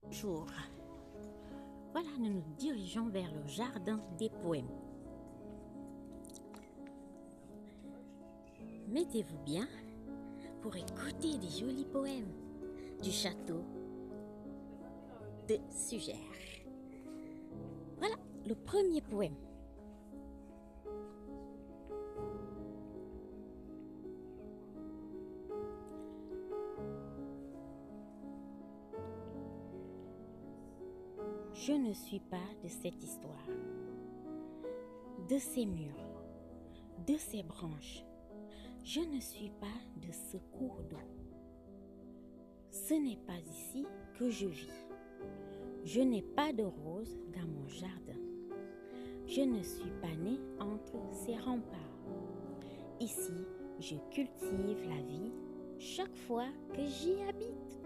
Bonjour. Voilà, nous nous dirigeons vers le jardin des poèmes. Mettez-vous bien pour écouter des jolis poèmes du château de Sugère. Voilà le premier poème. Je ne suis pas de cette histoire, de ces murs, de ces branches. Je ne suis pas de ce cours d'eau. Ce n'est pas ici que je vis. Je n'ai pas de rose dans mon jardin. Je ne suis pas né entre ces remparts. Ici, je cultive la vie chaque fois que j'y habite.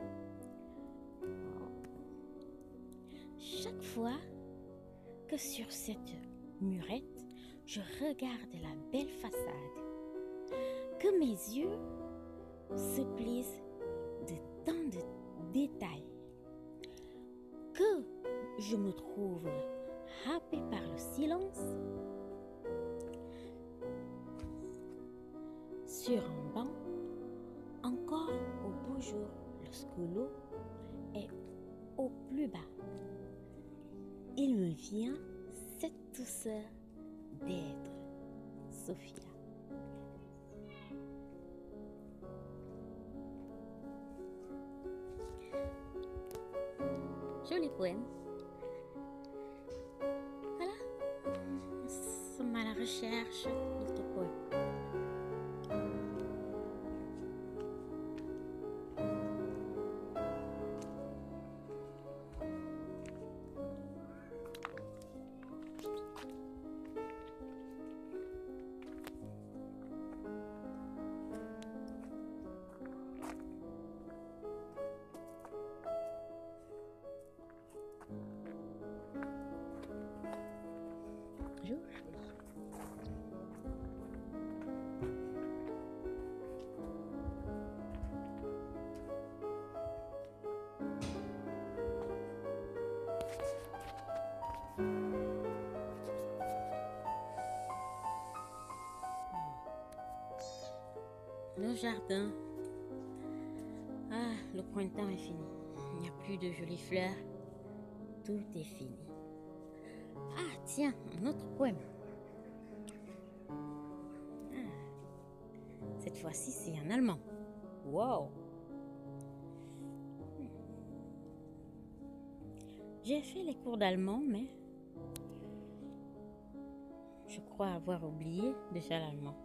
Chaque fois que sur cette murette, je regarde la belle façade, que mes yeux se plissent de tant de détails, que je me trouve happé par le silence, sur un banc, encore au beau jour, lorsque l'eau est au plus bas. Il me vient cette douceur d'être Sophia. Joli poème. Voilà, nous sommes à la recherche d'autres poèmes. Le jardin. Ah, le printemps est fini. Il n'y a plus de jolies fleurs. Tout est fini. Ah, tiens, un autre poème. Cette fois-ci, c'est en allemand. Wow! J'ai fait les cours d'allemand, mais je crois avoir oublié déjà l'allemand.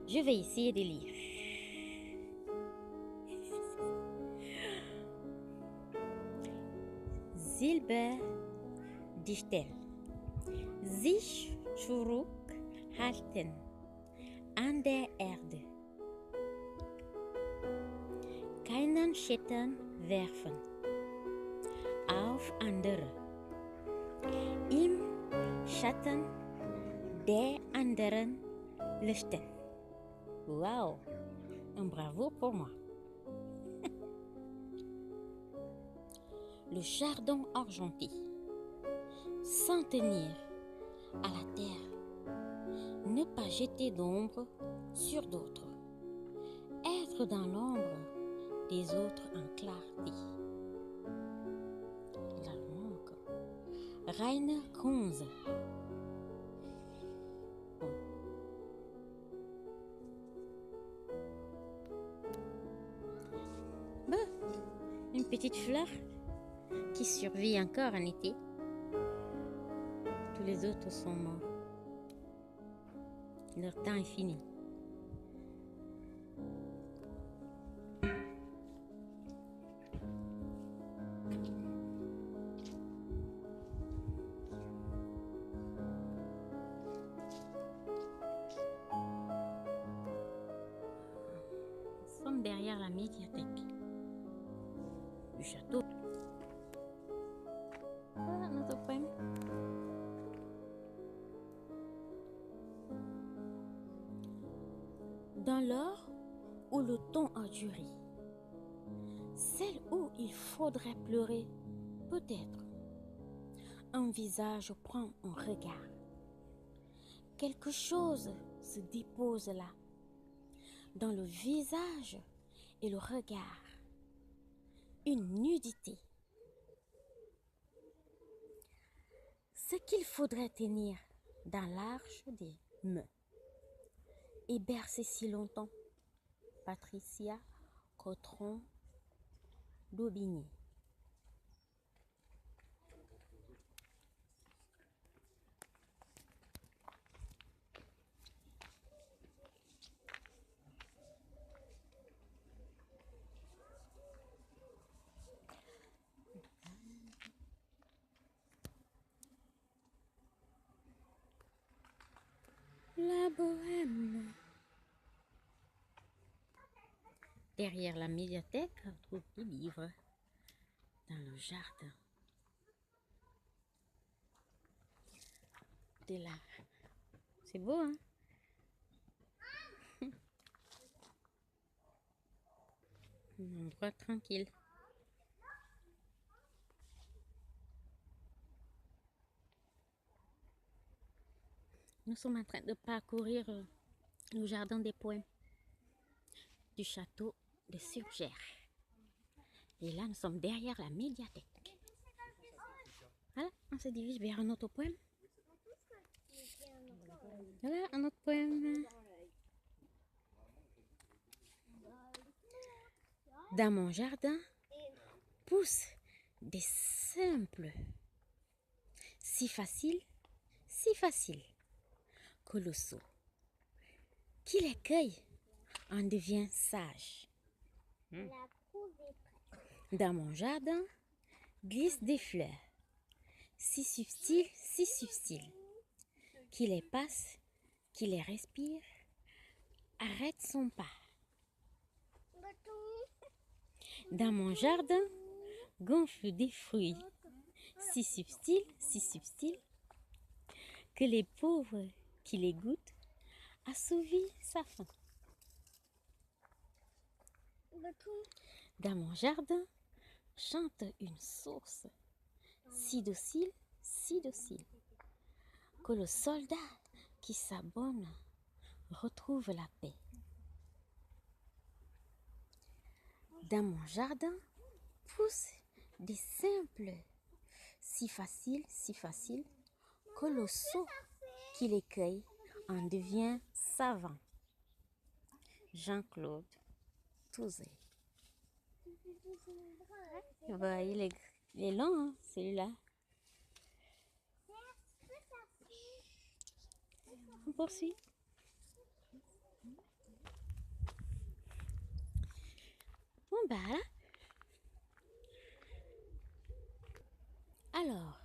Je vais essayer de lire. Silberdichtel. Sich zurückhalten an der Erde. Keinen Schatten werfen auf andere. Im Schatten der anderen leuchten. Wow! Un bravo pour moi. Le jardin argenté. S'en tenir à la terre. Ne pas jeter d'ombre sur d'autres. Être dans l'ombre des autres en clarté. L'allemand encore. Rainer Kunze. Une petite fleur qui survit encore en été. Tous les autres sont morts. Leur temps est fini. Nous sommes derrière la médiathèque du château. Voilà notre poème. Dans l'heure où le temps a duré, celle où il faudrait pleurer, peut-être. Un visage prend un regard. Quelque chose se dépose là, dans le visage et le regard. Une nudité. Ce qu'il faudrait tenir dans l'arche des mains et bercer si longtemps. Patricia Cotron d'Aubigny. La bohème. Derrière la médiathèque, on trouve des livres dans le jardin de l'art. C'est beau, hein? Un endroit tranquille. Nous sommes en train de parcourir le jardin des poèmes du château de Surgères. Et là, nous sommes derrière la médiathèque. Voilà, on se dirige vers un autre poème. Voilà, un autre poème. Dans mon jardin poussent des simples, si faciles, colossaux. Qui les cueille en devient sage. Dans mon jardin glissent des fleurs, si subtiles, qui les passe, qui les respire, arrête son pas. Dans mon jardin gonflent des fruits, si subtils, que les pauvres qui les goûtent assouvissent sa faim. Dans mon jardin chante une source, si docile, que le soldat qui s'abonne retrouve la paix. Dans mon jardin poussent des simples, si faciles, que le sot qui les cueille en devient savant. Jean-Claude Touzé. Bah, il est long, hein, celui-là. On poursuit. Bon, bah là. Alors,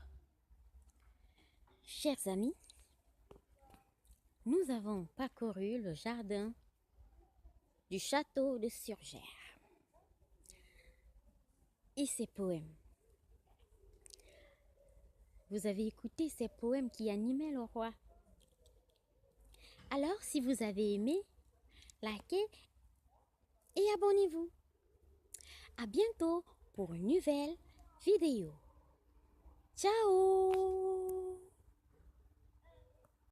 chers amis, nous avons parcouru le jardin du château de Surgères et ses poèmes. Vous avez écouté ces poèmes qui animaient le roi. Alors, si vous avez aimé, likez et abonnez-vous. À bientôt pour une nouvelle vidéo. Ciao!